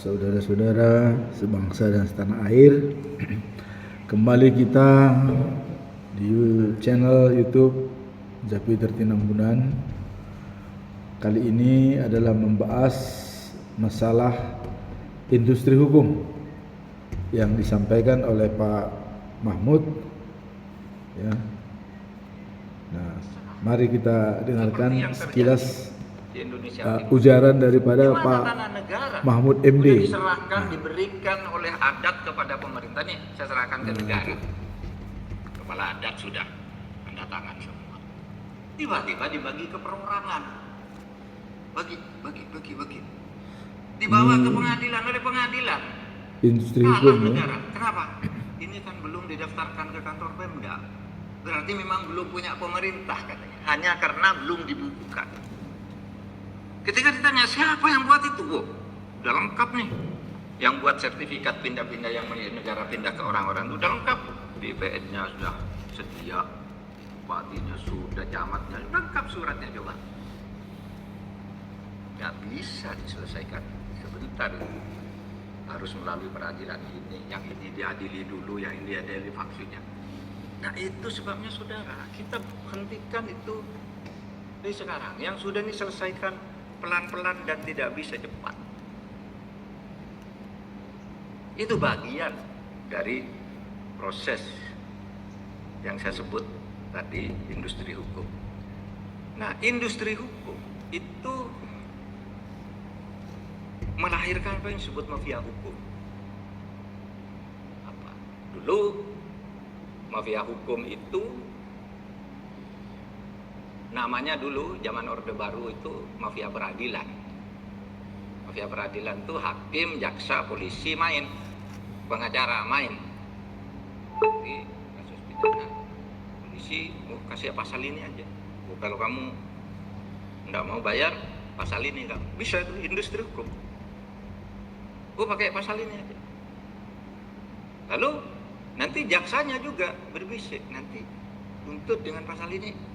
saudara-saudara sebangsa dan setanah air. Kembali kita di channel YouTube Zapi Tertinambunan. Kali ini adalah membahas masalah industri hukum yang disampaikan oleh Pak Mahmud. Ya. Nah, mari kita dengarkan sekilas ujaran daripada Pak Mahmud MD. Diserahkan, diberikan oleh adat kepada pemerintah nih, saya serahkan ke negara. Kepala adat sudah tanda tangan semua. Tiba-tiba dibagi ke perorangan, bagi. Dibawa ke pengadilan oleh pengadilan. Industri hukum. Negara. Kenapa? Ini kan belum didaftarkan ke kantor Pemda. Berarti memang belum punya pemerintah katanya. Hanya karena belum dibukukan. Ketika ditanya siapa yang buat itu, udah lengkap nih. Yang buat sertifikat pindah-pindah yang negara pindah ke orang-orang itu udah lengkap. BPN-nya sudah sedia, bupatinya sudah, camatnya sudah lengkap suratnya coba. Nggak bisa diselesaikan sebentar. Harus melalui peradilan ini, yang ini diadili dulu, yang ini diadili faksinya. Nah itu sebabnya saudara, kita hentikan itu dari sekarang. Yang sudah diselesaikan pelan-pelan dan tidak bisa cepat. Itu bagian dari proses yang saya sebut tadi, industri hukum. Nah, industri hukum itu melahirkan apa yang disebut mafia hukum. Apa? Dulu mafia hukum itu namanya dulu zaman Orde Baru itu mafia peradilan. Mafia peradilan itu hakim, jaksa, polisi main, pengacara main. Di kasus pidana, polisi kasih pasal ini aja. Kalau kamu nggak mau bayar, pasal ini nggak bisa, itu industri hukum. Pakai pasal ini aja. Lalu nanti jaksanya juga berbisik, nanti tuntut dengan pasal ini.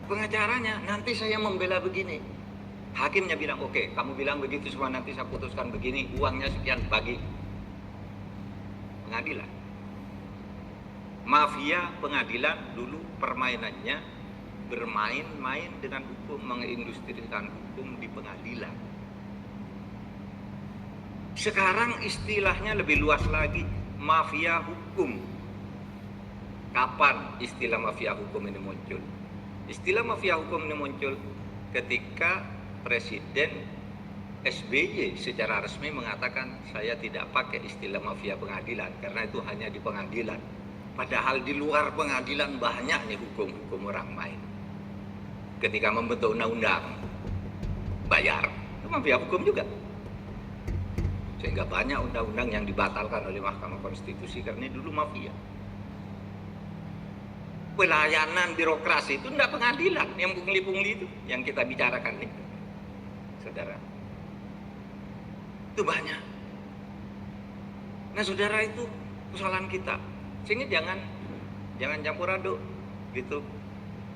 Pengacaranya, nanti saya membela begini. Hakimnya bilang, oke, kamu bilang begitu semua, nanti saya putuskan begini, uangnya sekian, bagi pengadilan. Mafia pengadilan dulu permainannya bermain-main dengan hukum, mengindustrikan hukum di pengadilan. Sekarang istilahnya lebih luas lagi, mafia hukum. Kapan istilah mafia hukum ini muncul? Istilah mafia hukum ini muncul ketika Presiden SBY secara resmi mengatakan saya tidak pakai istilah mafia pengadilan karena itu hanya di pengadilan. Padahal di luar pengadilan banyak nih hukum-hukum orang main. Ketika membentuk undang-undang, bayar, itu mafia hukum juga. Sehingga banyak undang-undang yang dibatalkan oleh Mahkamah Konstitusi karena dulu mafia. Pelayanan birokrasi itu tidak pengadilan, yang pungli-pungli itu yang kita bicarakan nih, saudara. Itu banyak. Nah, saudara, itu persoalan kita. Sehingga jangan campur aduk gitu.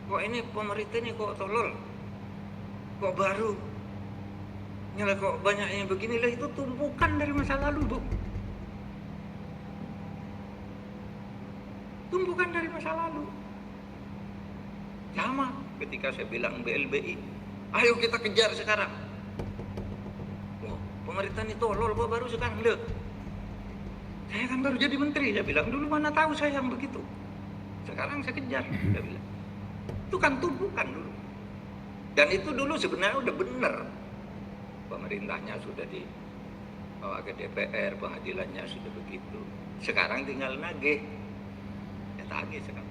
Kok ini pemerintah ini kok tolol, kok baru, nyala kok banyaknya beginilah, itu tumpukan dari masa lalu, Bu. Tumpukan dari masa lalu. Sama ketika saya bilang BLBI, ayo kita kejar sekarang. Pemerintah ini tolol kok baru sekarang. Loh, saya kan baru jadi menteri, saya bilang dulu mana tahu saya yang begitu. Sekarang saya kejar, saya bilang. Itu kan tumpukan dulu. Dan itu dulu sebenarnya udah benar. Pemerintahnya sudah dibawa ke DPR, pengadilannya sudah begitu. Sekarang tinggal nagih. Ya tagih sekarang.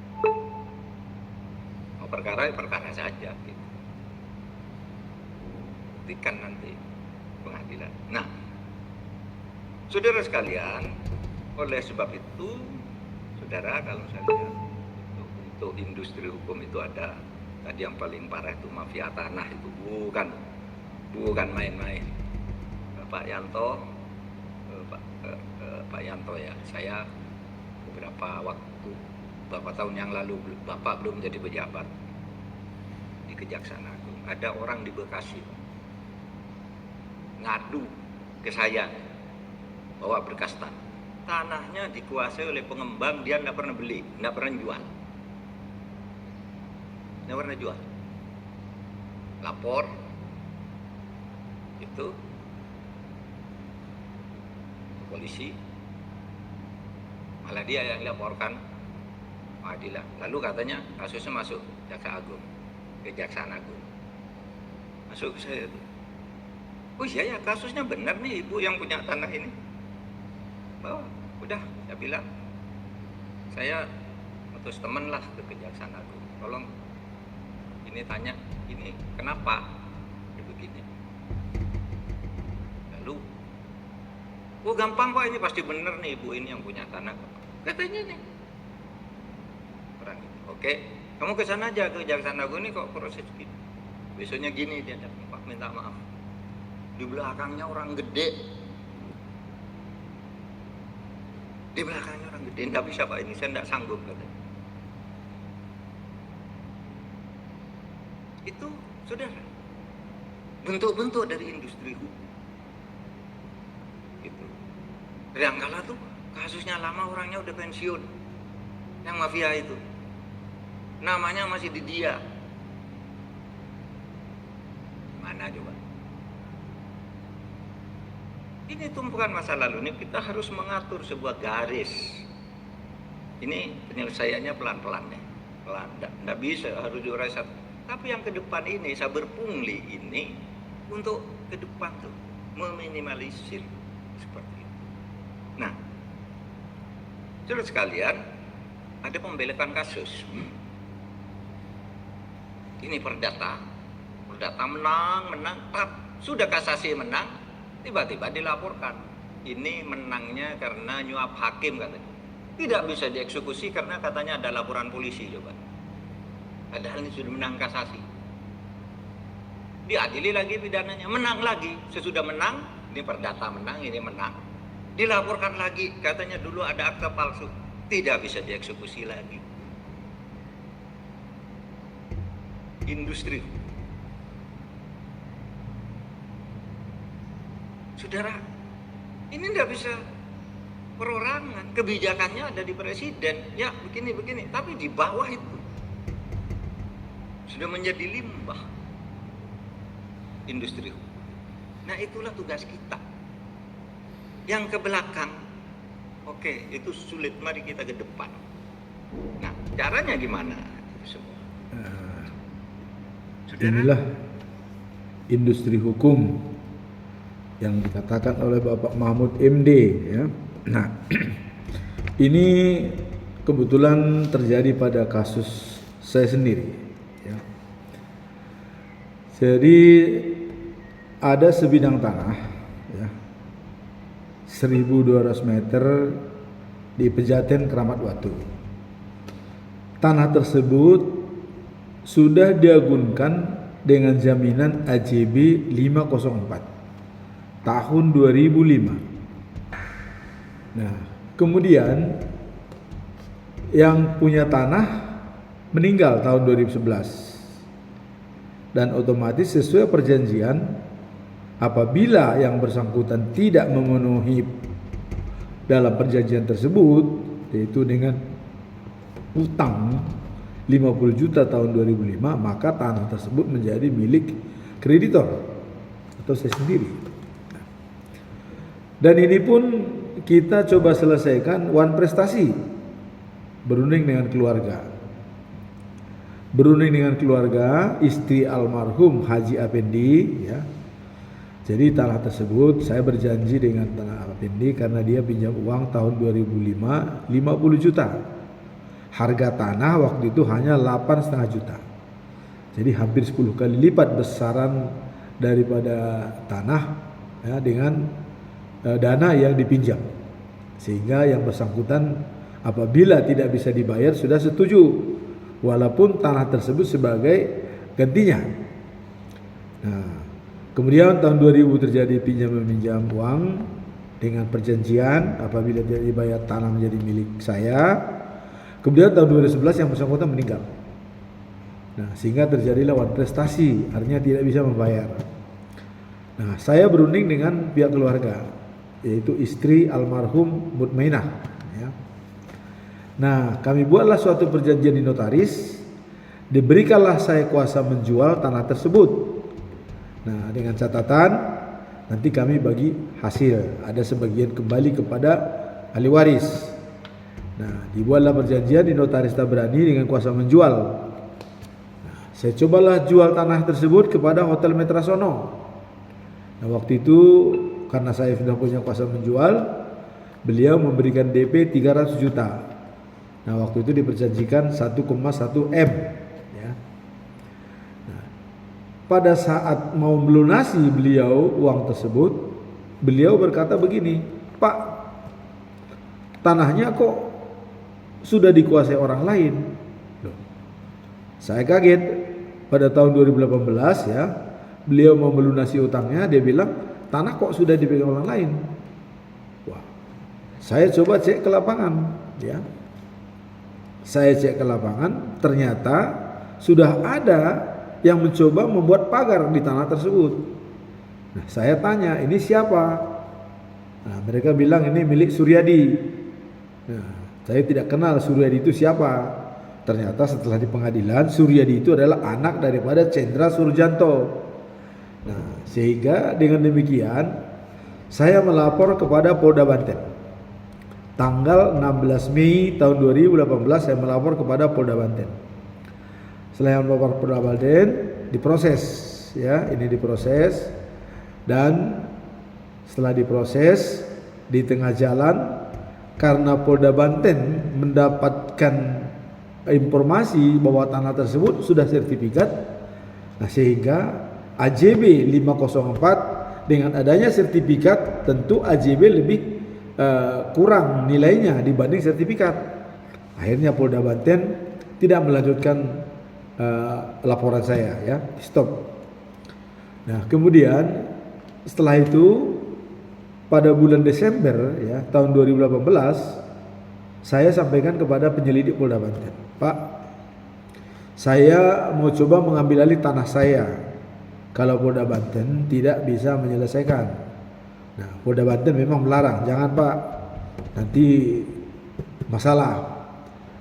Perkara saja gitu. Buktikan nanti pengadilan. Nah, saudara sekalian, oleh sebab itu, saudara, kalau saya lihat untuk industri hukum itu ada tadi yang paling parah itu mafia tanah, itu bukan main-main. Pak Yanto, Pak Yanto ya, saya beberapa tahun yang lalu Bapak belum jadi pejabat di Kejaksaan Agung. Ada orang di Bekasi ngadu ke saya bawa berkas tanah. Tanahnya dikuasai oleh pengembang, dia nggak pernah beli, nggak pernah jual. Nggak pernah jual. Lapor itu polisi, malah dia yang laporkan pengadilan. Lalu katanya kasusnya masuk Jaksa Agung, Kejaksaan Agung. Masuk ke saya itu. Oh iya ya, kasusnya benar nih ibu yang punya tanah ini. Bawa, udah saya bilang, saya utus teman lah ke Kejaksaan Agung. Tolong ini tanya, ini kenapa begini. Lalu, oh gampang Pak, ini pasti benar nih ibu ini yang punya tanah. Katanya nih. Orang itu, oke, kamu ke sana aja ke Kejaksaan Agung ini kok proses gitu. Besoknya gini dia datang, Pak minta maaf. Di belakangnya orang gede. Di belakangnya orang gede, nggak bisa Pak ini, saya nggak sanggup katanya. Itu saudara, bentuk-bentuk dari industri hukum. Gitu. Yang kala tuh kasusnya lama, orangnya udah pensiun, yang mafia itu, namanya masih di dia. Mana coba? Ini tumpukan masa lalu, ini kita harus mengatur sebuah garis. Ini penyelesaiannya pelan-pelan nih, pelan, nggak bisa harus diurai satu. Tapi yang ke depan ini, saber pungli ini untuk ke depan tuh meminimalisir seperti itu. Nah, saudara sekalian, ada pembelokan kasus. Ini perdata menang, sudah kasasi menang, tiba-tiba dilaporkan. Ini menangnya karena nyuap hakim katanya. Tidak bisa dieksekusi karena katanya ada laporan polisi coba. Padahal ini sudah menang kasasi. Diadili lagi pidananya, menang lagi. Sesudah menang, ini perdata menang, ini menang. Dilaporkan lagi, katanya dulu ada akta palsu. Tidak bisa dieksekusi lagi. Industri. Saudara, ini tidak bisa perorangan. Kebijakannya ada di presiden. Ya begini, tapi di bawah itu sudah menjadi limbah industri. Nah itulah tugas kita. Yang ke belakang, oke, itu sulit. Mari kita ke depan. Nah, caranya gimana? Inilah industri hukum yang dikatakan oleh Bapak Mahmud MD ya. Nah, ini kebetulan terjadi pada kasus saya sendiri ya. Jadi ada sebidang tanah ya, 1.200 meter di Pejaten Keramat Watu. Tanah tersebut sudah diagunkan dengan jaminan AJB 504 tahun 2005. Nah, kemudian yang punya tanah meninggal tahun 2011. Dan otomatis sesuai perjanjian, apabila yang bersangkutan tidak memenuhi dalam perjanjian tersebut, yaitu dengan utang 50 juta tahun 2005, maka tanah tersebut menjadi milik kreditor atau saya sendiri. Dan ini pun kita coba selesaikan one prestasi, berunding dengan keluarga, istri almarhum Haji Apendi ya. Jadi tanah tersebut saya berjanji dengan tanah Apendi karena dia pinjam uang tahun 2005 50 juta. Harga tanah waktu itu hanya 8,5 juta. Jadi hampir 10 kali lipat besaran daripada tanah ya, dengan dana yang dipinjam. Sehingga yang bersangkutan apabila tidak bisa dibayar sudah setuju walaupun tanah tersebut sebagai gantinya. Nah, kemudian tahun 2000 terjadi pinjam meminjam uang dengan perjanjian apabila tidak dibayar tanah menjadi milik saya. Kemudian tahun 2011 yang bersangkutan meninggal. Nah, sehingga terjadilah one prestasi, artinya tidak bisa membayar. Nah, saya berunding dengan pihak keluarga, yaitu istri almarhum Mutmainah. Ya. Nah, kami buatlah suatu perjanjian di notaris, diberikanlah saya kuasa menjual tanah tersebut. Nah, dengan catatan nanti kami bagi hasil, ada sebagian kembali kepada ahli waris. Nah, dibuatlah perjanjian di notaris Tabrani dengan kuasa menjual. Nah, saya cobalah jual tanah tersebut kepada Hotel Metrasono. Nah, waktu itu karena saya sudah punya kuasa menjual, beliau memberikan DP 300 juta. Nah, waktu itu diperjanjikan 1,1 M. Ya. Nah, pada saat mau melunasi beliau uang tersebut, beliau berkata begini, "Pak, tanahnya kok sudah dikuasai orang lain?" Loh, saya kaget. Pada tahun 2018 ya, beliau mau melunasi utangnya, dia bilang tanah kok sudah dipegang orang lain. Wah, saya coba cek ke lapangan, ya. Saya cek ke lapangan, ternyata sudah ada yang mencoba membuat pagar di tanah tersebut. Nah, saya tanya, ini siapa? Nah, mereka bilang ini milik Suryadi. Nah, saya tidak kenal Suryadi itu siapa. Ternyata setelah di pengadilan, Suryadi itu adalah anak daripada Cendra Surjanto. Nah, sehingga dengan demikian saya melapor kepada Polda Banten. Tanggal 16 Mei tahun 2018 saya melapor kepada Polda Banten. Setelah melapor Polda Banten, diproses, ya, ini diproses, dan setelah diproses di tengah jalan karena Polda Banten mendapatkan informasi bahwa tanah tersebut sudah sertifikat, nah sehingga AJB 504 dengan adanya sertifikat tentu AJB lebih kurang nilainya dibanding sertifikat. Akhirnya Polda Banten tidak melanjutkan laporan saya, ya, stop. Nah, kemudian setelah itu pada bulan Desember ya tahun 2018 saya sampaikan kepada penyelidik Polda Banten, "Pak, saya mau coba mengambil alih tanah saya. Kalau Polda Banten tidak bisa menyelesaikan." Nah, Polda Banten memang melarang, "Jangan Pak, nanti masalah."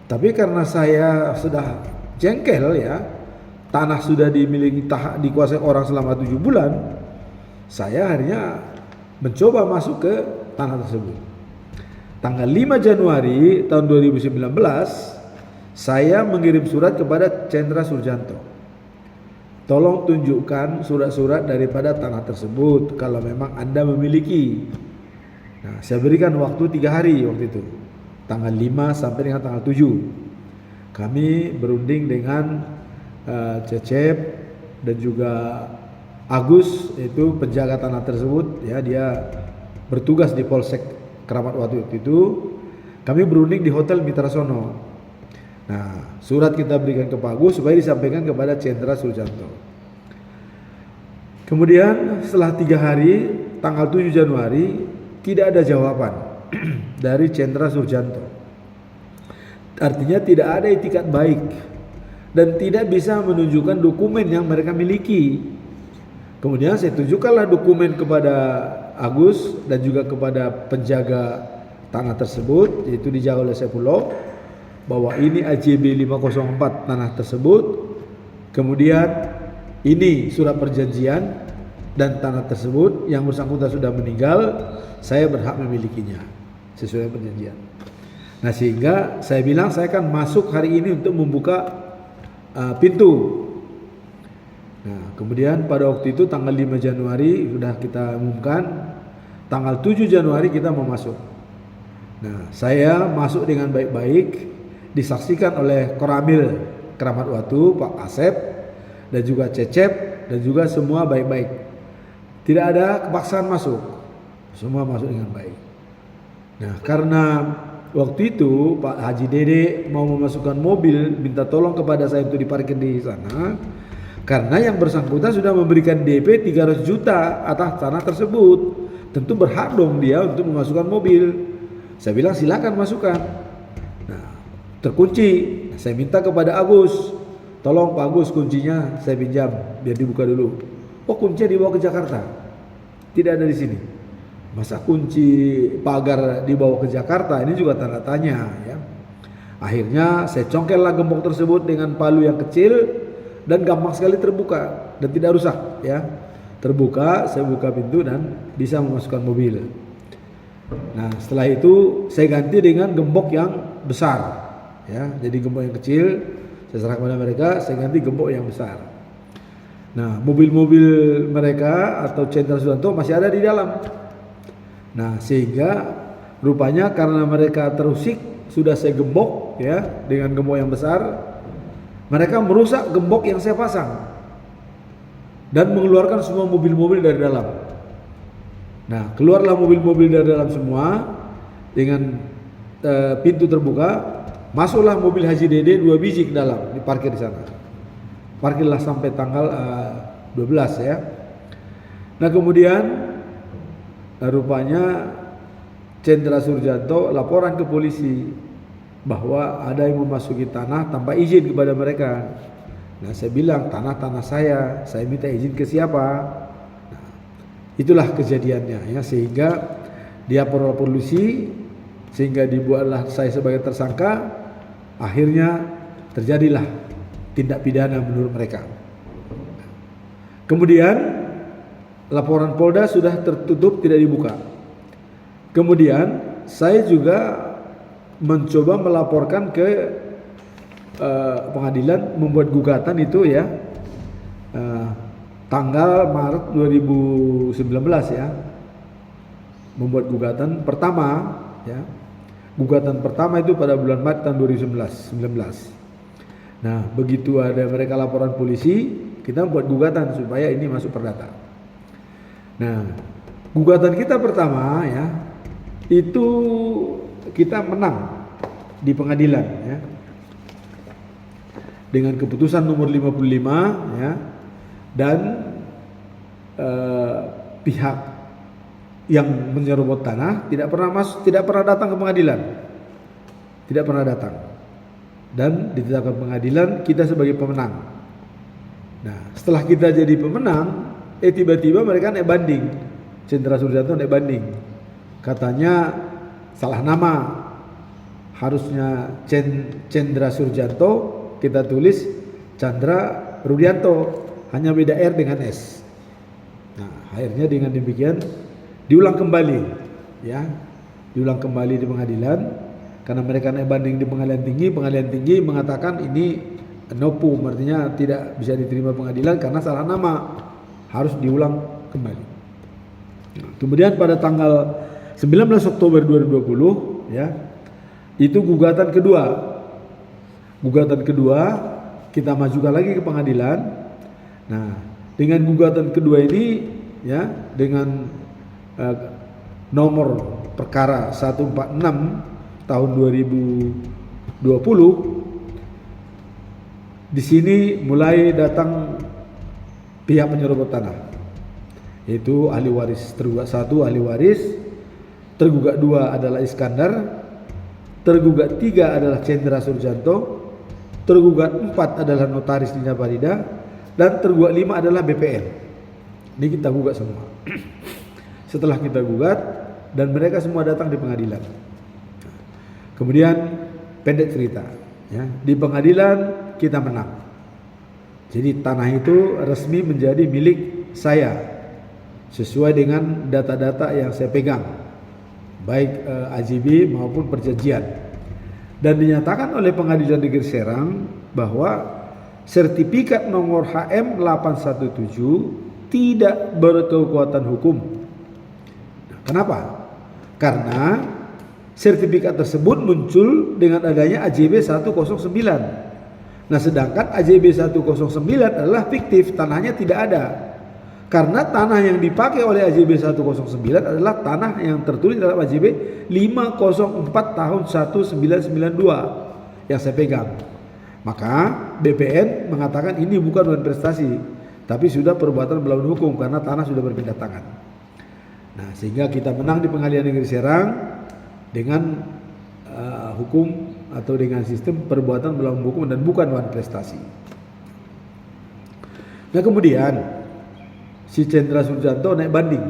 Tapi karena saya sudah jengkel, ya, tanah sudah dimiliki dikuasai orang selama 7 bulan, saya akhirnya mencoba masuk ke tanah tersebut. Tanggal 5 Januari tahun 2019 saya mengirim surat kepada Cendra Surjanto. Tolong tunjukkan surat-surat daripada tanah tersebut kalau memang Anda memiliki. Nah, saya berikan waktu 3 hari waktu itu, tanggal 5 sampai dengan tanggal 7. Kami berunding dengan Cecep dan juga Agus, itu penjaga tanah tersebut, ya, dia bertugas di Polsek Keramat waktu itu. Kami berunding di Hotel Mitrasono. Nah, surat kita berikan ke Pak Agus supaya disampaikan kepada Cendra Surjanto. Kemudian setelah 3 hari, tanggal 7 Januari, tidak ada jawaban dari Cendra Surjanto. Artinya tidak ada itikat baik dan tidak bisa menunjukkan dokumen yang mereka miliki. Kemudian saya tunjukkanlah dokumen kepada Agus dan juga kepada penjaga tanah tersebut, yaitu dijaga oleh Saifullah, bahwa ini AJB 504 tanah tersebut. Kemudian ini surat perjanjian dan tanah tersebut yang bersangkutan sudah meninggal, saya berhak memilikinya sesuai perjanjian. Nah, sehingga saya bilang saya akan masuk hari ini untuk membuka pintu. Nah, kemudian pada waktu itu tanggal 5 Januari sudah kita umumkan, tanggal 7 Januari kita mau masuk. Nah, saya masuk dengan baik-baik, disaksikan oleh Koramil Keramat Watu, Pak Asep, dan juga Cecep, dan juga semua baik-baik. Tidak ada kepaksaan masuk, semua masuk dengan baik. Nah, karena waktu itu Pak Haji Dede mau memasukkan mobil, minta tolong kepada saya untuk diparkir di sana, karena yang bersangkutan sudah memberikan DP 300 juta atas tanah tersebut. Tentu berhak dong dia untuk memasukkan mobil. Saya bilang silakan masukkan. Nah, terkunci. Saya minta kepada Agus, tolong Pak Agus kuncinya saya pinjam biar dibuka dulu. Oh, kuncinya dibawa ke Jakarta. tidak ada di sini. Masa kunci pagar dibawa ke Jakarta, ini juga tanda tanya ya. Akhirnya saya congkellah gembok tersebut dengan palu yang kecil dan gampang sekali terbuka dan tidak rusak ya. Terbuka, saya buka pintu dan bisa memasukkan mobil. Nah, setelah itu saya ganti dengan gembok yang besar ya. Jadi gembok yang kecil saya serahkan kepada mereka, saya ganti gembok yang besar. Nah, mobil-mobil mereka atau Cendra Sujanto masih ada di dalam. Nah, sehingga rupanya karena mereka terusik, sudah saya gembok ya dengan gembok yang besar, mereka merusak gembok yang saya pasang dan mengeluarkan semua mobil-mobil dari dalam. Nah, keluarlah mobil-mobil dari dalam semua dengan pintu terbuka, masuklah mobil Haji Dede 2 biji ke dalam, diparkir di sana. Parkirlah sampai tanggal 12 ya. Nah, kemudian rupanya Cendra Sujanto laporan ke polisi bahwa ada yang memasuki tanah tanpa izin kepada mereka. Nah, saya bilang tanah saya minta izin ke siapa? Nah, itulah kejadiannya ya, sehingga dia lapor polisi, sehingga dibuatlah saya sebagai tersangka. Akhirnya terjadilah tindak pidana menurut mereka. Kemudian laporan Polda sudah tertutup, tidak dibuka. Kemudian saya juga mencoba melaporkan ke pengadilan, membuat gugatan itu ya, tanggal Maret 2019 ya, membuat gugatan pertama ya. Gugatan pertama itu pada bulan Maret tahun 2019. Nah, begitu ada mereka laporan polisi, kita buat gugatan supaya ini masuk perdata. Nah, gugatan kita pertama ya, itu kita menang di pengadilan ya, dengan keputusan nomor 55 ya, dan pihak yang menyerobot tanah tidak pernah datang ke pengadilan, tidak pernah datang, dan ditetapkan pengadilan kita sebagai pemenang. Nah, setelah kita jadi pemenang, tiba-tiba mereka naik banding, Cendra Sujanto naik banding, katanya salah nama, harusnya Cendra Sujanto, kita tulis Chandra Rudianto, hanya beda R dengan S. Nah, akhirnya dengan demikian diulang kembali ya, diulang kembali di pengadilan karena mereka naik banding di pengadilan tinggi mengatakan ini nopum, artinya tidak bisa diterima pengadilan karena salah nama, harus diulang kembali. Nah, kemudian pada tanggal 19 Oktober 2020 ya, itu gugatan kedua. Gugatan kedua kita majukan lagi ke pengadilan. Nah, dengan gugatan kedua ini ya, dengan nomor perkara 146 tahun 2020, di sini mulai datang pihak penyerobot tanah, yaitu ahli waris. Tergugat 1 ahli waris, tergugat 2 adalah Iskandar, tergugat 3 adalah Cendra Sujanto, tergugat 4 adalah notaris Dina Farida, dan tergugat 5 adalah BPN. Ini kita gugat semua. Setelah kita gugat dan mereka semua datang di pengadilan. Kemudian pendek cerita ya, di pengadilan kita menang. Jadi tanah itu resmi menjadi milik saya sesuai dengan data-data yang saya pegang, baik AJB maupun perjanjian. Dan dinyatakan oleh Pengadilan Negeri Serang bahwa sertifikat nomor HM 817 tidak berkekuatan hukum. Nah, kenapa? Karena sertifikat tersebut muncul dengan adanya AJB 109. Nah, sedangkan AJB 109 adalah fiktif, tanahnya tidak ada. Karena tanah yang dipakai oleh AJB 109 adalah tanah yang tertulis dalam AJB 504 tahun 1992 yang saya pegang. Maka BPN mengatakan ini bukan prestasi, tapi sudah perbuatan melawan hukum karena tanah sudah berpindah tangan. Nah, sehingga kita menang di Pengadilan Negeri Serang dengan hukum atau dengan sistem perbuatan melawan hukum dan bukan prestasi. Nah, kemudian si Cendra Sujanto naik banding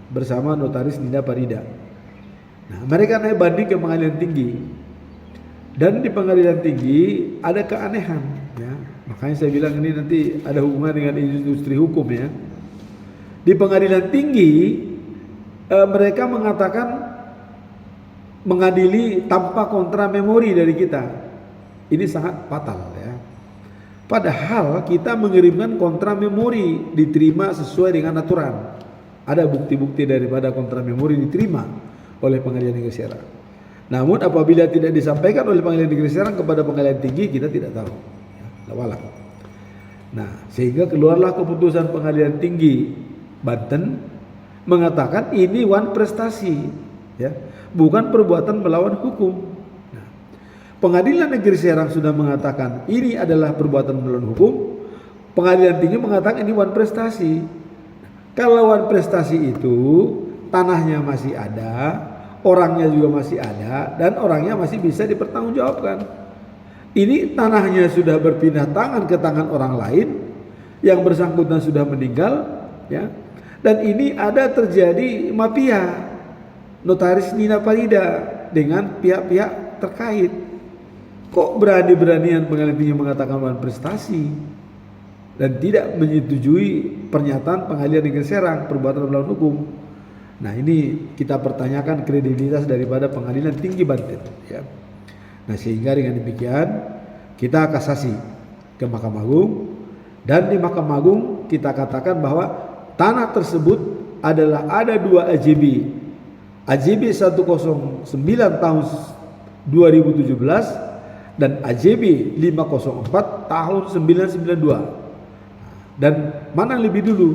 bersama notaris Nina Parida. Nah, mereka naik banding ke pengadilan tinggi. Dan di pengadilan tinggi ada keanehan, ya. Makanya saya bilang ini nanti ada hubungan dengan industri hukum, ya. Di pengadilan tinggi mereka mengatakan mengadili tanpa kontra memori dari kita. Ini sangat fatal, ya. Padahal kita mengirimkan kontra memori diterima sesuai dengan aturan. Ada bukti-bukti daripada kontra memori diterima oleh Pengadilan Negeri Serang. Namun apabila tidak disampaikan oleh Pengadilan Negeri Serang kepada Pengadilan Tinggi, kita tidak tahu. Ya, walau. Nah, sehingga keluarlah keputusan Pengadilan Tinggi Banten mengatakan ini wan prestasi, ya, bukan perbuatan melawan hukum. Nah, Pengadilan Negeri Serang sudah mengatakan ini adalah perbuatan melawan hukum. Pengadilan Tinggi mengatakan ini wan prestasi. Kalau wan prestasi itu tanahnya masih ada, orangnya juga masih ada, dan orangnya masih bisa dipertanggungjawabkan. Ini tanahnya sudah berpindah tangan ke tangan orang lain, yang bersangkutan sudah meninggal, ya. Dan ini ada terjadi mafia notaris Nina Parida dengan pihak-pihak terkait. Kok berani-beranian Pengadilan Tinggi mengatakan wan prestasi dan tidak menyetujui pernyataan Pengadilan Negeri Serang perbuatan melawan hukum? Nah, ini kita pertanyakan kredibilitas daripada Pengadilan Tinggi Banten, ya. Nah, sehingga dengan demikian kita kasasi ke Mahkamah Agung, dan di Mahkamah Agung kita katakan bahwa tanah tersebut adalah ada dua AJB. AJB 109 tahun 2017 dan AJB 504 tahun 1992. Dan mana lebih dulu?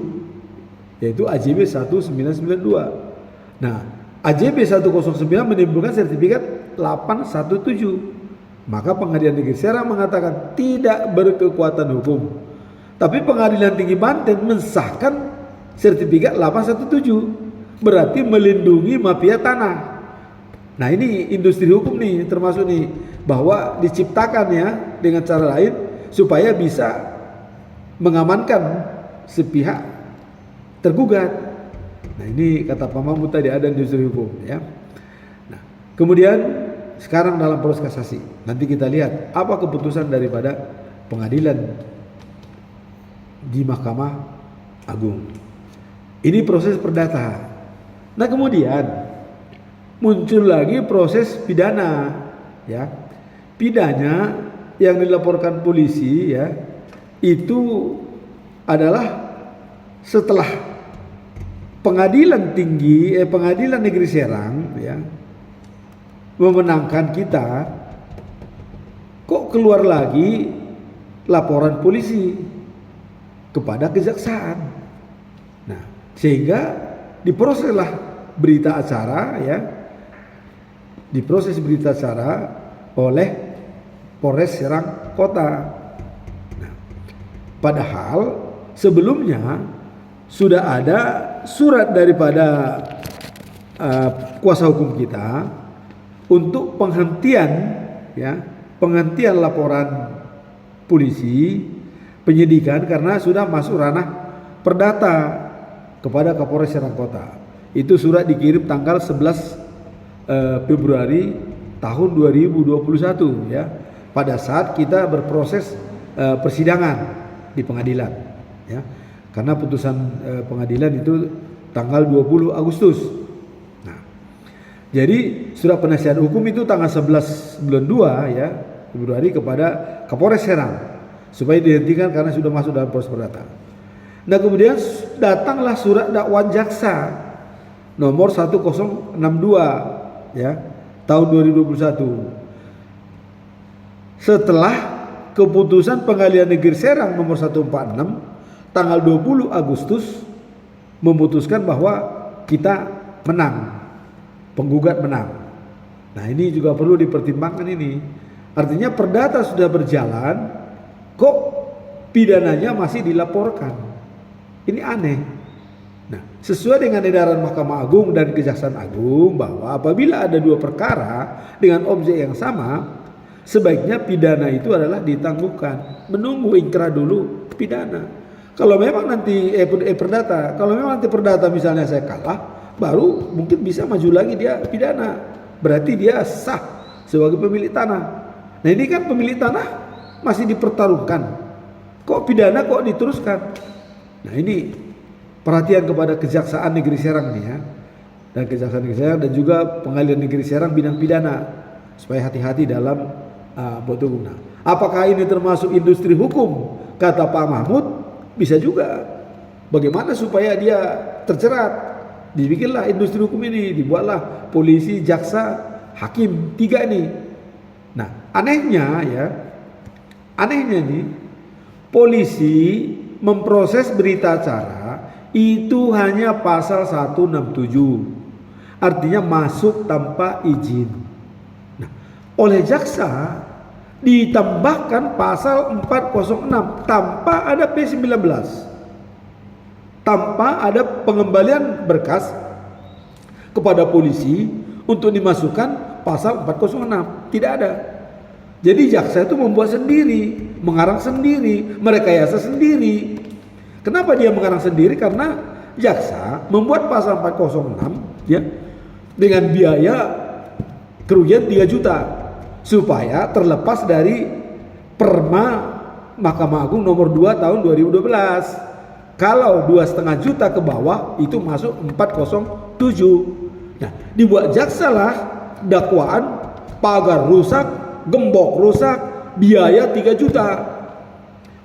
Yaitu AJB 1992. Nah, AJB 109 menimbulkan sertifikat 817. Maka Pengadilan Negeri Serang mengatakan tidak berkekuatan hukum. Tapi Pengadilan Tinggi Banten mensahkan sertifikat 817. Berarti melindungi mafia tanah. Nah, ini industri hukum nih, termasuk nih, bahwa diciptakan, ya, dengan cara lain supaya bisa mengamankan sepihak tergugat. Nah, ini kata Pak Mahmud tadi ada industri hukum, ya. Nah, kemudian sekarang dalam proses kasasi, nanti kita lihat apa keputusan daripada pengadilan di Mahkamah Agung. Ini proses perdata. Nah, kemudian muncul lagi proses pidana, ya. Pidana yang dilaporkan polisi, ya, itu adalah setelah Pengadilan Negeri Serang, ya, memenangkan kita, kok keluar lagi laporan polisi kepada kejaksaan. Nah, sehingga diproseslah berita acara, ya, diproses berita acara oleh Polres Serang Kota. Padahal sebelumnya sudah ada surat daripada kuasa hukum kita untuk penghentian, ya, penghentian laporan polisi penyidikan karena sudah masuk ranah perdata kepada Kapolres Serang Kota. Itu surat dikirim tanggal 11 Februari tahun 2021, ya, pada saat kita berproses persidangan di pengadilan, ya, karena putusan pengadilan itu tanggal 20 Agustus. Nah, jadi surat penasihat hukum itu tanggal 11 bulan 2, ya, Februari kepada Kapolres Serang supaya dihentikan karena sudah masuk dalam proses perdata. Nah, kemudian datanglah surat dakwaan jaksa nomor 1062, ya, tahun 2021. Setelah keputusan Pengadilan Negeri Serang nomor 146 tanggal 20 Agustus memutuskan bahwa kita menang, penggugat menang. Nah, ini juga perlu dipertimbangkan ini. Artinya perdata sudah berjalan, kok pidananya masih dilaporkan. Ini aneh. Nah, sesuai dengan edaran Mahkamah Agung dan Kejaksaan Agung bahwa apabila ada dua perkara dengan objek yang sama, sebaiknya pidana itu adalah ditangguhkan, menunggu ingkrah dulu pidana. Kalau memang nanti perdata, kalau memang nanti perdata misalnya saya kalah, baru mungkin bisa maju lagi dia pidana. Berarti dia sah sebagai pemilik tanah. Nah ini kan pemilik tanah masih dipertaruhkan. Kok pidana kok diteruskan? Nah ini perhatian kepada Kejaksaan Negeri Serang nih ya. Dan Kejaksaan Negeri Serang dan juga Pengadilan Negeri Serang bidang pidana. Supaya hati-hati dalam buat guna. Apakah ini termasuk industri hukum? Kata Pak Mahmud, bisa juga. Bagaimana supaya dia terjerat? Dibikinlah industri hukum ini, dibuatlah polisi, jaksa, hakim, 3 ini. Nah, anehnya nih, polisi memproses berita acara itu hanya pasal 167. Artinya masuk tanpa izin. Nah, oleh jaksa ditambahkan pasal 406 tanpa ada P19. Tanpa ada pengembalian berkas kepada polisi untuk dimasukkan pasal 406. Tidak ada. Jadi jaksa itu membuat sendiri, mengarang sendiri, merekayasa sendiri. Kenapa dia mengarang sendiri? Karena jaksa membuat pasal 406 ya, dengan biaya kerugian 3 juta supaya terlepas dari Perma Mahkamah Agung nomor 2 tahun 2012. Kalau 2,5 juta ke bawah itu masuk 407. Nah, dibuat jaksa lah dakwaan pagar rusak, gembok rusak, biaya 3 juta.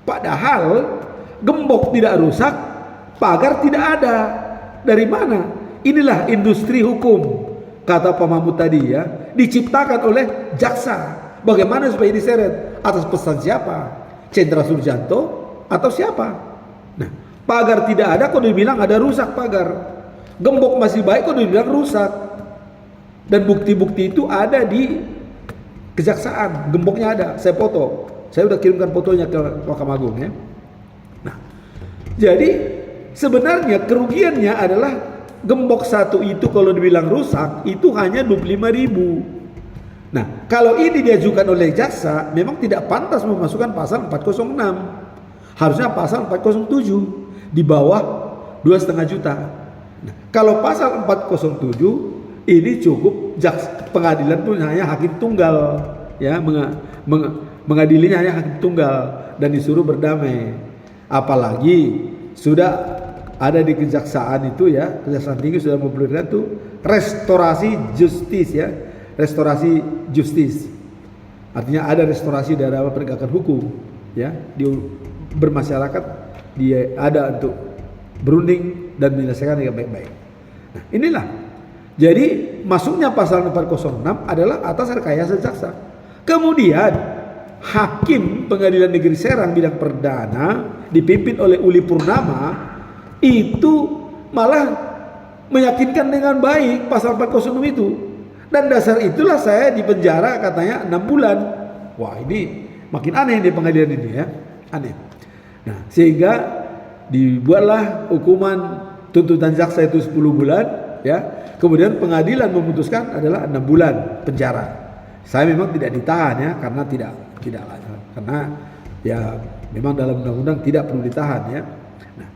Padahal gembok tidak rusak, pagar tidak ada. Dari mana? Inilah industri hukum. Kata Pak Mahmud tadi ya, diciptakan oleh jaksa. Bagaimana supaya diseret? Atas pesan siapa? Cendra Surjanto atau siapa? Nah, pagar tidak ada kok dibilang ada rusak pagar. Gembok masih baik kok dibilang rusak. Dan bukti-bukti itu ada di kejaksaan. Gemboknya ada, saya foto. Saya udah kirimkan fotonya ke Mahkamah Agung ya. Nah, jadi sebenarnya kerugiannya adalah gembok satu itu kalau dibilang rusak itu hanya 25.000. Nah, kalau ini diajukan oleh jaksa memang tidak pantas memasukkan pasal 406. Harusnya pasal 407 di bawah 2,5 juta. Nah, kalau pasal 407 ini cukup pengadilan pun hanya hakim tunggal ya, mengadilinya hanya hakim tunggal dan disuruh berdamai. Apalagi sudah ada di kejaksaan itu ya, Kejaksaan Tinggi sudah memberikan tuh restorasi justis ya, restorasi justis. Artinya ada restorasi dalam penegakan hukum ya, di bermasyarakat dia ada untuk berunding dan menyelesaikan dengan baik-baik. Nah, inilah. Jadi masuknya pasal 406 adalah atas rekayasa jaksa. Kemudian hakim Pengadilan Negeri Serang bidang perdana dipimpin oleh Uli Purnama itu malah meyakinkan dengan baik pasal 406 itu. Dan dasar itulah saya dipenjara katanya 6 bulan. Wah, ini makin aneh di pengadilan ini ya. Aneh. Nah, sehingga dibuatlah hukuman tuntutan jaksa itu 10 bulan ya. Kemudian pengadilan memutuskan adalah 6 bulan penjara. Saya memang tidak ditahan ya, karena tidak karena ya memang dalam undang-undang tidak perlu ditahan ya. Nah,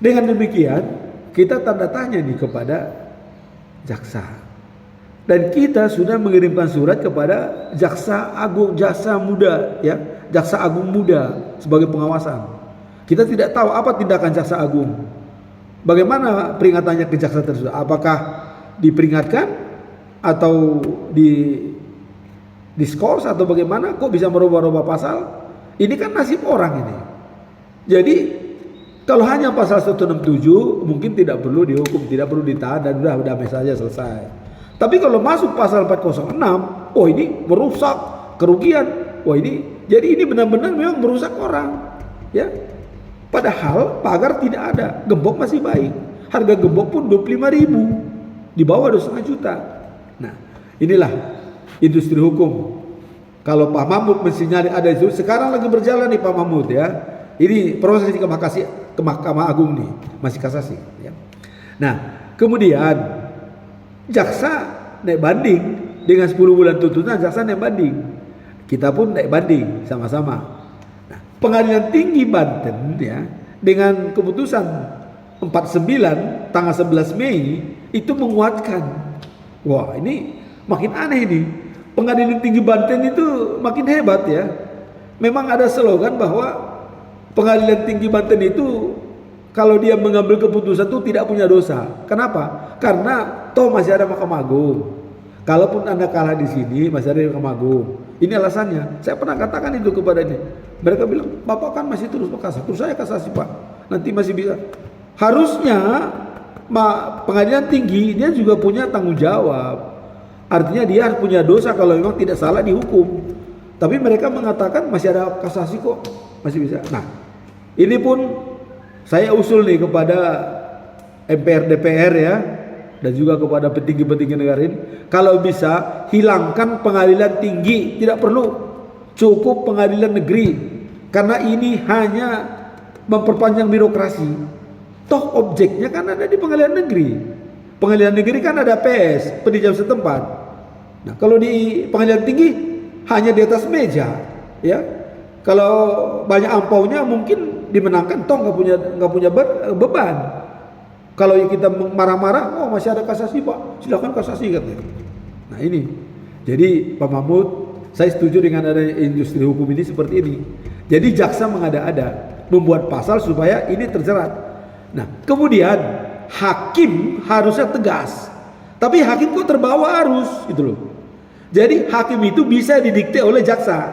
dengan demikian kita tanda tanya nih kepada jaksa. Dan kita sudah mengirimkan surat kepada Jaksa Agung, Jaksa Muda ya, Jaksa Agung Muda sebagai pengawasan. Kita tidak tahu apa tindakan Jaksa Agung. Bagaimana peringatannya ke jaksa tersebut? Apakah diperingatkan atau di diskors atau bagaimana? Kok bisa merubah-rubah pasal? Ini kan nasib orang ini. Jadi kalau hanya pasal 167 mungkin tidak perlu dihukum, tidak perlu ditahan dan udah damai saja selesai. Tapi kalau masuk pasal 406, oh ini merusak kerugian. Wah ini jadi ini benar-benar memang merusak orang, ya. Padahal pagar tidak ada, gembok masih baik. Harga gembok pun 25.000, di bawah 2,5 juta. Nah, inilah industri hukum. Kalau Pak Mahmud mensinyali ada itu, sekarang lagi berjalan nih Pak Mahmud ya. Ini proses ke Mahkamah Agung nih, masih kasasi. Ya. Nah, kemudian jaksa naik banding dengan 10 bulan tuntutan, jaksa naik banding. Kita pun naik banding sama-sama. Pengadilan Tinggi Banten ya dengan keputusan 49 tanggal 11 Mei itu menguatkan. Wah, ini makin aneh nih. Pengadilan Tinggi Banten itu makin hebat ya. Memang ada slogan bahwa Pengadilan Tinggi Banten itu kalau dia mengambil keputusan itu tidak punya dosa. Kenapa? Karena toh masih ada Mahkamah Agung. Kalaupun Anda kalah di sini masih ada Mahkamah Agung. Ini alasannya. Saya pernah katakan itu kepada ini. Mereka bilang, Bapak kan masih terus kasasi. Terus saya kasasi, Pak. Nanti masih bisa. Harusnya Pengadilan Tinggi dia juga punya tanggung jawab. Artinya dia harus punya dosa kalau memang tidak salah dihukum. Tapi mereka mengatakan masih ada kasasi kok, masih bisa. Nah, ini pun saya usul nih kepada MPR DPR ya, dan juga kepada petinggi-petinggi negara ini, kalau bisa hilangkan pengadilan tinggi, tidak perlu, cukup pengadilan negeri, karena ini hanya memperpanjang birokrasi. Toh objeknya kan ada di pengadilan negeri. Pengadilan negeri kan ada PS, peninjau setempat. Nah, kalau di pengadilan tinggi hanya di atas meja, ya. Kalau banyak ampaunya mungkin dimenangkan, toh nggak punya beban. Kalau kita marah-marah, oh masih ada kasasi Pak, silakan kasasi katanya. Nah ini, jadi Pak Mahmud, saya setuju dengan adanya industri hukum ini seperti ini. Jadi jaksa mengada-ada, membuat pasal supaya ini terjerat. Nah kemudian hakim harusnya tegas, tapi hakim kok terbawa arus gitu loh. Jadi hakim itu bisa didikte oleh jaksa.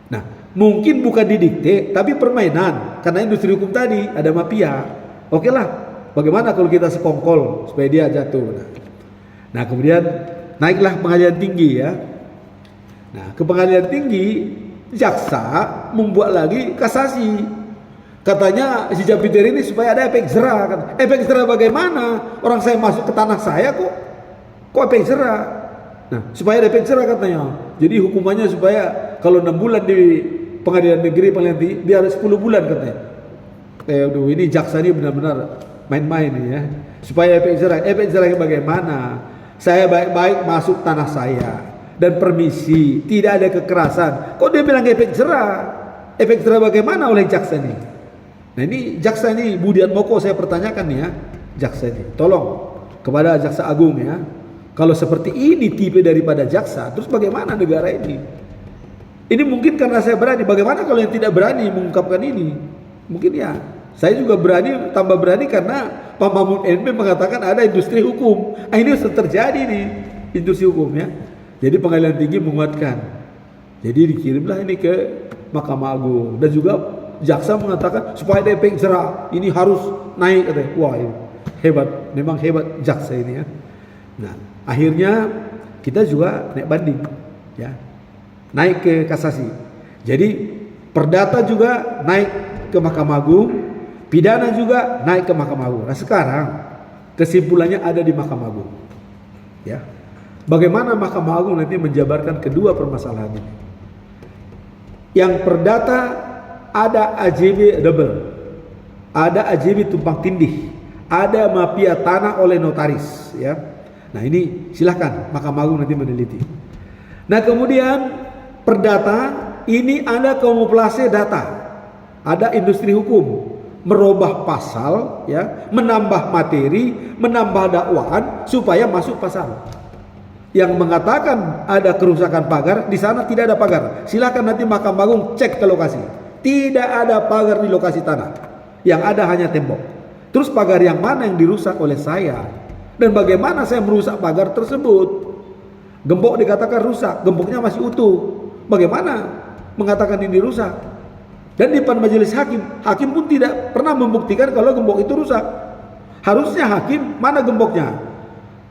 Nah mungkin bukan didikte, tapi permainan, karena industri hukum tadi ada mafia. Oke lah, bagaimana kalau kita sekongkol supaya dia jatuh. Nah kemudian naiklah pengadilan tinggi ya. Nah ke pengadilan tinggi jaksa membuat lagi kasasi. Katanya si Jupiter ini supaya ada efek jera. Efek jera bagaimana? Orang saya masuk ke tanah saya kok efek jera? Nah supaya ada efek jera katanya. Jadi hukumannya supaya kalau 6 bulan di pengadilan negeri pengadilan tinggi dia harus 10 bulan katanya. Aduh ini jaksa ini benar-benar main-main ya. Supaya efek jerah bagaimana? Saya baik-baik masuk tanah saya dan permisi, tidak ada kekerasan. Kok dia bilang efek jerah? Efek jerah bagaimana oleh jaksa ini? Nah ini jaksa ini Budian Moko saya pertanyakan nih ya, jaksa ini. Tolong kepada jaksa agung ya. Kalau seperti ini tipe daripada jaksa, terus bagaimana negara ini? Ini mungkin karena saya berani. Bagaimana kalau yang tidak berani mengungkapkan ini? Mungkin ya. Saya juga berani, tambah berani karena Pak Mahmud MD mengatakan ada industri hukum. Ini sudah terjadi nih, industri hukum ya. Jadi pengadilan tinggi menguatkan. Jadi dikirimlah ini ke Mahkamah Agung. Dan juga jaksa mengatakan supaya ada efek jera, ini harus naik katanya. Wah hebat, memang hebat jaksa ini ya. Nah akhirnya kita juga naik banding ya. Naik ke kasasi. Jadi perdata juga naik ke Mahkamah Agung. Pidana juga naik ke Mahkamah Agung. Nah sekarang kesimpulannya ada di Mahkamah Agung. Ya, bagaimana Mahkamah Agung nanti menjabarkan kedua permasalahan ini? Yang perdata ada AJB double, ada AJB tumpang tindih, ada mafia tanah oleh notaris. Ya, nah ini silahkan Mahkamah Agung nanti meneliti. Nah kemudian perdata ini ada kamuflase data, ada industri hukum. Merubah pasal ya, menambah materi, menambah dakwaan supaya masuk pasal. Yang mengatakan ada kerusakan pagar, di sana tidak ada pagar. Silakan nanti Mahkamah Agung cek ke lokasi. Tidak ada pagar di lokasi tanah. Yang ada hanya tembok. Terus pagar yang mana yang dirusak oleh saya? Dan bagaimana saya merusak pagar tersebut? Gembok dikatakan rusak, gemboknya masih utuh. Bagaimana mengatakan ini rusak? Dan di depan majelis hakim, hakim pun tidak pernah membuktikan kalau gembok itu rusak. Harusnya hakim, mana gemboknya?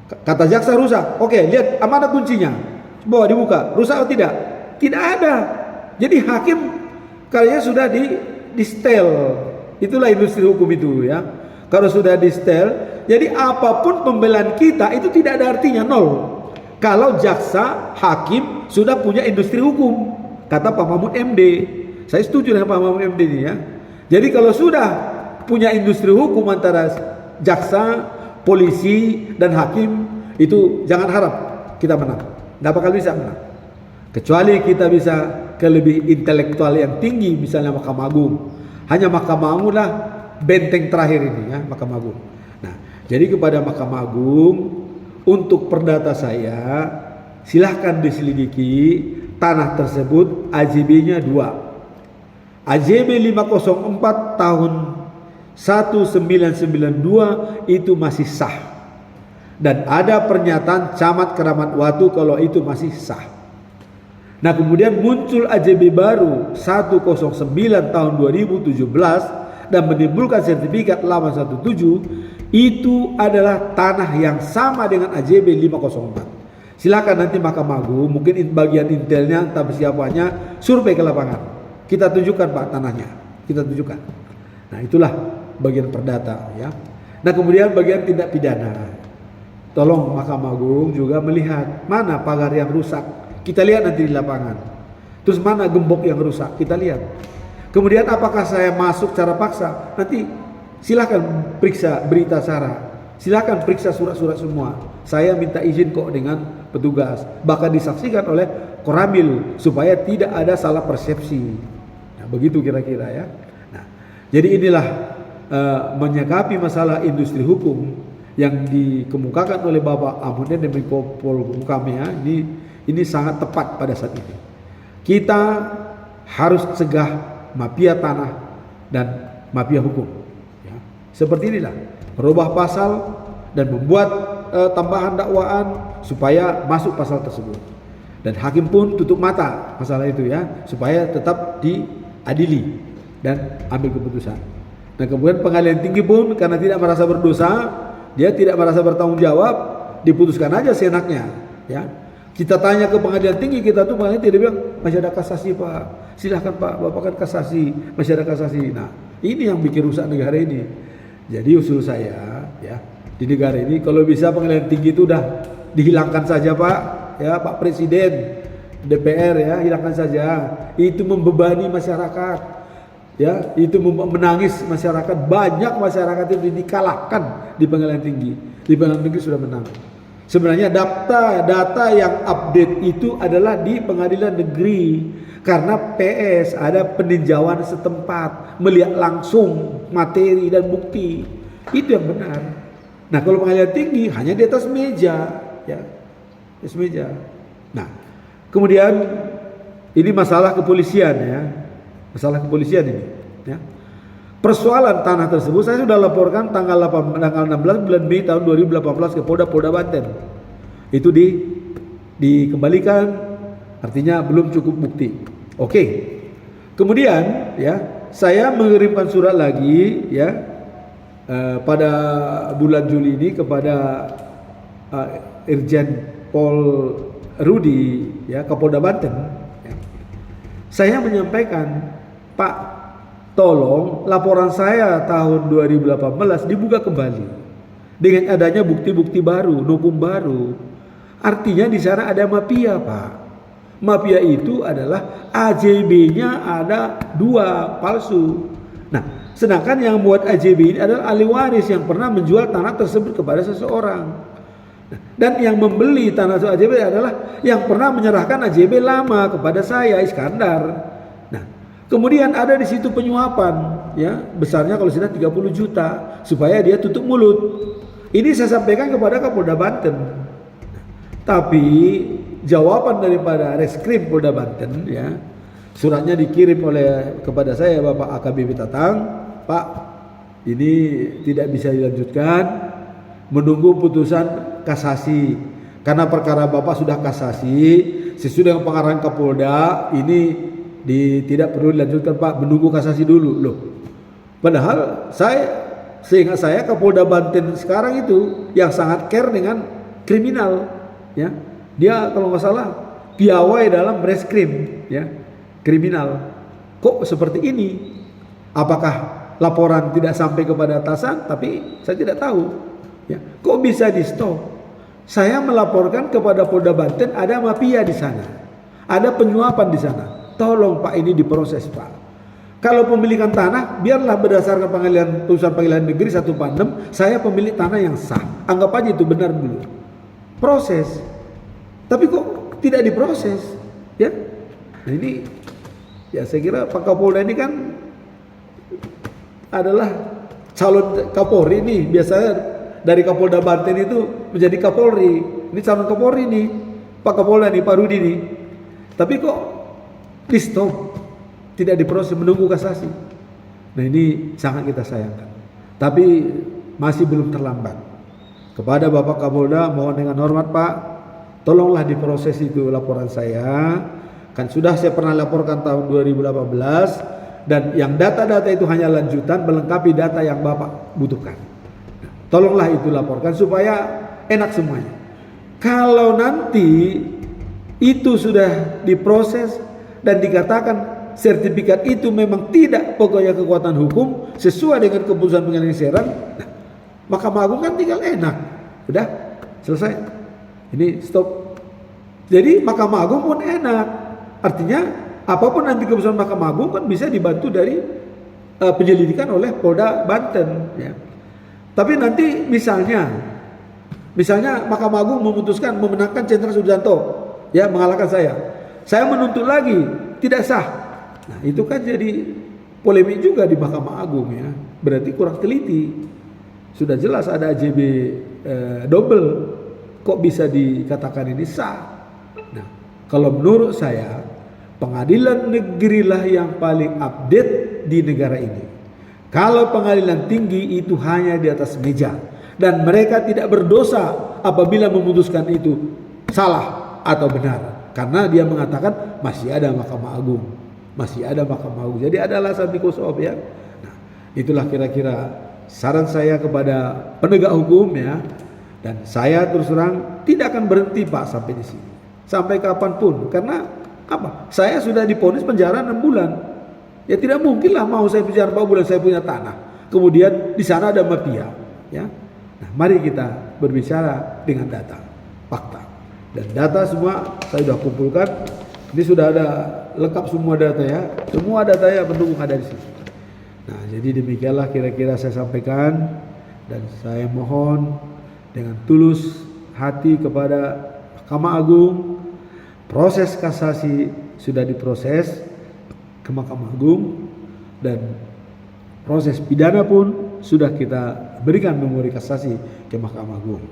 Kata jaksa rusak. Oke, lihat mana kuncinya. Bawa dibuka, rusak atau tidak? Tidak ada. Jadi hakim kayaknya sudah di setel. Itulah industri hukum itu ya. Kalau sudah di setel, jadi apapun pembelaan kita itu tidak ada artinya, nol. Kalau jaksa, hakim sudah punya industri hukum. Kata Pak Mahmud MD. Saya setuju dengan Pak Mahmud MD ini ya. Jadi kalau sudah punya industri hukum antara jaksa, polisi, dan hakim, itu jangan harap kita menang. Nggak bakal bisa menang. Kecuali kita bisa ke lebih intelektual yang tinggi, misalnya Mahkamah Agung. Hanya Mahkamah Agung lah benteng terakhir ini ya, Mahkamah Agung. Nah, Jadi kepada Mahkamah Agung, untuk perdata saya silahkan diselidiki tanah tersebut AJB-nya 2. AJB 504 tahun 1992 itu masih sah. Dan ada pernyataan Camat Keramat Watu kalau itu masih sah. Nah, kemudian muncul AJB baru 109 tahun 2017 dan menimbulkan sertifikat lama 17, itu adalah tanah yang sama dengan AJB 504. Silakan nanti Mahkamah Agung, mungkin bagian intelnya entah siapanya, survei ke lapangan. Kita tunjukkan Pak tanahnya, kita tunjukkan. Nah, itulah bagian perdata ya. Nah, kemudian bagian tindak pidana. Tolong Mahkamah Agung juga melihat mana pagar yang rusak. Kita lihat nanti di lapangan. Terus mana gembok yang rusak, kita lihat. Kemudian apakah saya masuk secara paksa? Nanti silakan periksa berita acara. Silakan periksa surat-surat semua. Saya minta izin kok dengan petugas. Bahkan disaksikan oleh Koramil supaya tidak ada salah persepsi. Nah, begitu kira-kira ya. Nah, jadi inilah menyikapi masalah industri hukum yang dikemukakan oleh Bapak Ahmad dan Menko Polhukam ya. Ini sangat tepat pada saat ini. Kita harus cegah mafia tanah dan mafia hukum. Ya. Seperti inilah, merubah pasal dan membuat tambahan dakwaan supaya masuk pasal tersebut. Dan hakim pun tutup mata masalah itu ya, supaya tetap diadili dan ambil keputusan. Nah, kemudian pengadilan tinggi pun karena tidak merasa berdosa, dia tidak merasa bertanggung jawab, diputuskan aja seenaknya ya. Kita tanya ke pengadilan tinggi, kita tuh pengadilan tidak bilang masih ada kasasi Pak, silahkan Pak, Bapak kan kasasi, masih ada kasasi. Nah, ini yang bikin rusak negara ini. Jadi usul saya ya, di negara ini kalau bisa pengadilan tinggi itu udah dihilangkan saja Pak, ya Pak Presiden, DPR ya, hilangkan saja. Itu membebani masyarakat, ya, itu menangis masyarakat. Banyak masyarakat itu dikalahkan di pengadilan tinggi. Di pengadilan tinggi sudah menang. Sebenarnya data yang update itu adalah di pengadilan negeri, karena PS ada peninjauan setempat, melihat langsung materi dan bukti. Itu yang benar. Nah, kalau pengadilan tinggi hanya di atas meja, ya, atas meja. Nah, kemudian ini masalah kepolisian ya, masalah kepolisian ini. Ya. Persoalan tanah tersebut saya sudah laporkan tanggal 16 bulan Mei tahun 2018 ke Polda Banten. Itu dikembalikan, artinya belum cukup bukti. Oke. Kemudian ya, saya mengirimkan surat lagi ya pada bulan Juli ini kepada Irjen Pol Rudi ya, Kapolda Banten ya. Saya menyampaikan, Pak, tolong laporan saya tahun 2018 dibuka kembali dengan adanya bukti-bukti baru, novum baru. Artinya di sana ada mafia, Pak. Mafia itu adalah AJB-nya ada 2 palsu. Nah, sedangkan yang buat AJB ini adalah ahli waris yang pernah menjual tanah tersebut kepada seseorang. Nah, dan yang membeli tanah AJB adalah yang pernah menyerahkan AJB lama kepada saya, Iskandar. Kemudian ada di situ penyuapan, ya, besarnya kalau sudah 30 juta supaya dia tutup mulut. Ini saya sampaikan kepada Kapolda Banten. Tapi jawaban daripada Reskrim Polda Banten, ya, suratnya dikirim kepada saya Bapak AKBP Tatang, Pak, ini tidak bisa dilanjutkan, menunggu putusan kasasi. Karena perkara Bapak sudah kasasi, sesudah dengan pengarahan Kapolda, ini tidak perlu dilanjutkan Pak, menunggu kasasi dulu loh. Padahal seingat saya Kapolda Banten sekarang itu yang sangat care dengan kriminal ya. Dia kalau nggak salah piawai dalam reskrim ya, kriminal. Kok seperti ini? Apakah laporan tidak sampai kepada atasan? Tapi saya tidak tahu ya. Kok bisa di stop? Saya melaporkan kepada Polda Banten ada mafia di sana. Ada penyuapan di sana. Tolong Pak, ini diproses Pak. Kalau pemilikan tanah, biarlah berdasarkan putusan pengadilan negeri 146, saya pemilik tanah yang sah. Anggap aja itu benar dulu. Proses. Tapi kok tidak diproses? Ya. Nah ini, ya saya kira Pak Kapolda ini kan adalah calon Kapolri nih. Biasanya dari Kapolda Banten itu menjadi Kapolri. Ini calon Kapolri nih, Pak Kapolda nih, Pak Rudi nih. Tapi kok di stop, tidak diproses, menunggu kasasi. Nah ini sangat kita sayangkan. Tapi masih belum terlambat. Kepada Bapak Kapolda mohon dengan hormat Pak, tolonglah diproses itu laporan saya. Kan sudah saya pernah laporkan tahun 2018 dan yang data-data itu hanya lanjutan melengkapi data yang Bapak butuhkan. Tolonglah itu laporkan supaya enak semuanya. Kalau nanti itu sudah diproses dan dikatakan sertifikat itu memang tidak pokoknya kekuatan hukum sesuai dengan keputusan pengadilan Serang, nah, Mahkamah Agung kan tinggal enak, udah selesai. Ini stop. Jadi Mahkamah Agung pun enak. Artinya apapun nanti keputusan Mahkamah Agung kan bisa dibantu dari penyelidikan oleh Polda Banten. Ya. Tapi nanti misalnya Mahkamah Agung memutuskan memenangkan Jenderal Subianto, ya mengalahkan saya menuntut lagi tidak sah. Nah itu kan jadi polemik juga di Mahkamah Agung ya. Berarti kurang teliti. Sudah jelas ada AJB double, kok bisa dikatakan ini sah? Nah, kalau menurut saya, pengadilan negerilah yang paling update di negara ini. Kalau pengadilan tinggi itu hanya di atas meja dan mereka tidak berdosa apabila memutuskan itu salah atau benar, karena dia mengatakan masih ada Mahkamah Agung, masih ada Mahkamah Agung. Jadi ada alasan Microsoft ya. Nah, itulah kira-kira saran saya kepada penegak hukum ya, dan saya terus terang tidak akan berhenti Pak sampai di sini, sampai kapanpun. Karena apa? Saya sudah divonis penjara 6 bulan. Ya tidak mungkin lah mau saya penjara 4 bulan, saya punya tanah. Kemudian di sana ada mafia. Ya, nah mari kita berbicara dengan data, fakta. Dan data semua saya sudah kumpulkan. Ini sudah ada lengkap semua data ya, semua data ya pendukung ada di sini. Nah, jadi demikianlah kira-kira saya sampaikan, dan saya mohon dengan tulus hati kepada Mahkamah Agung, proses kasasi sudah diproses ke Mahkamah Agung dan proses pidana pun sudah kita berikan memori kasasi ke Mahkamah Agung.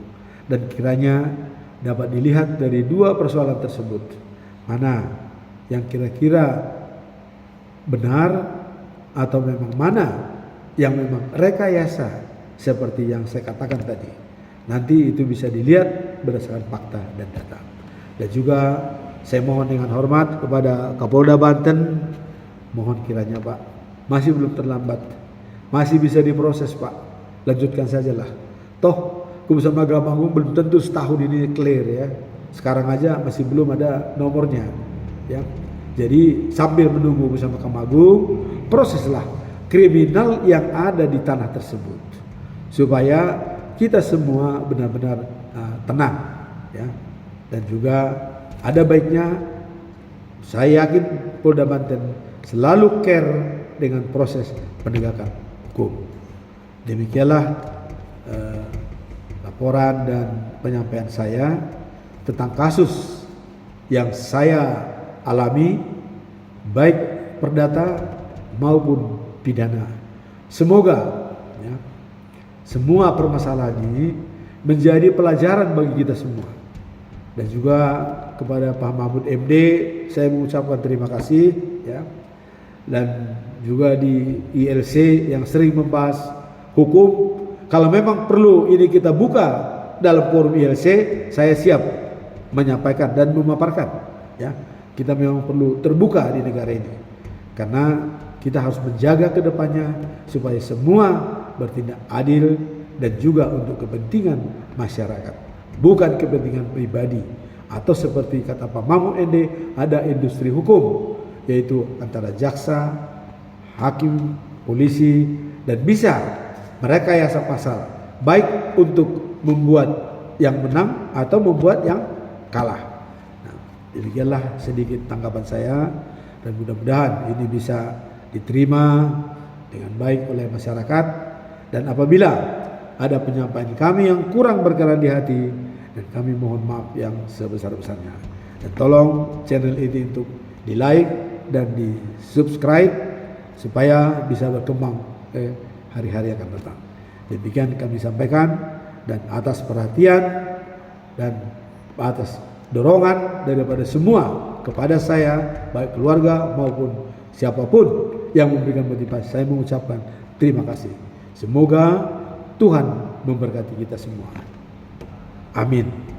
Dan kiranya dapat dilihat dari dua persoalan tersebut, mana yang kira-kira benar atau memang mana yang memang rekayasa seperti yang saya katakan tadi. Nanti itu bisa dilihat berdasarkan fakta dan data. Dan juga saya mohon dengan hormat kepada Kapolda Banten, mohon kiranya Pak, masih belum terlambat, masih bisa diproses Pak, lanjutkan sajalah. Toh keputusan Mahkamah Agung belum tentu setahun ini clear ya. Sekarang aja masih belum ada nomornya ya. Jadi sambil menunggu keputusan Mahkamah Agung, proseslah kriminal yang ada di tanah tersebut supaya kita semua benar-benar tenang ya. Dan juga ada baiknya, saya yakin Polda Banten selalu care dengan proses penegakan hukum. Demikianlah laporan dan penyampaian saya tentang kasus yang saya alami, baik perdata maupun pidana. Semoga ya, semua permasalahan ini menjadi pelajaran bagi kita semua. Dan juga kepada Pak Mahfud MD saya mengucapkan terima kasih ya. Dan juga di ILC yang sering membahas hukum, kalau memang perlu ini kita buka dalam forum ILC, saya siap menyampaikan dan memaparkan ya. Kita memang perlu terbuka di negara ini, karena kita harus menjaga ke depannya supaya semua bertindak adil dan juga untuk kepentingan masyarakat, bukan kepentingan pribadi. Atau seperti kata Pak Mahfud MD, ada industri hukum, yaitu antara jaksa, hakim, polisi, dan bisa merekayasa pasal, baik untuk membuat yang menang atau membuat yang kalah. Demikianlah sedikit tanggapan saya, dan mudah-mudahan ini bisa diterima dengan baik oleh masyarakat. Dan apabila ada penyampaian kami yang kurang berkenan di hati, dan kami mohon maaf yang sebesar-besarnya. Dan tolong channel ini untuk di like dan di subscribe supaya bisa berkembang hari-hari akan datang. Demikian kami sampaikan, dan atas perhatian dan atas dorongan daripada semua kepada saya, baik keluarga maupun siapapun yang memberikan motivasi, saya mengucapkan terima kasih. Semoga Tuhan memberkati kita semua. Amin.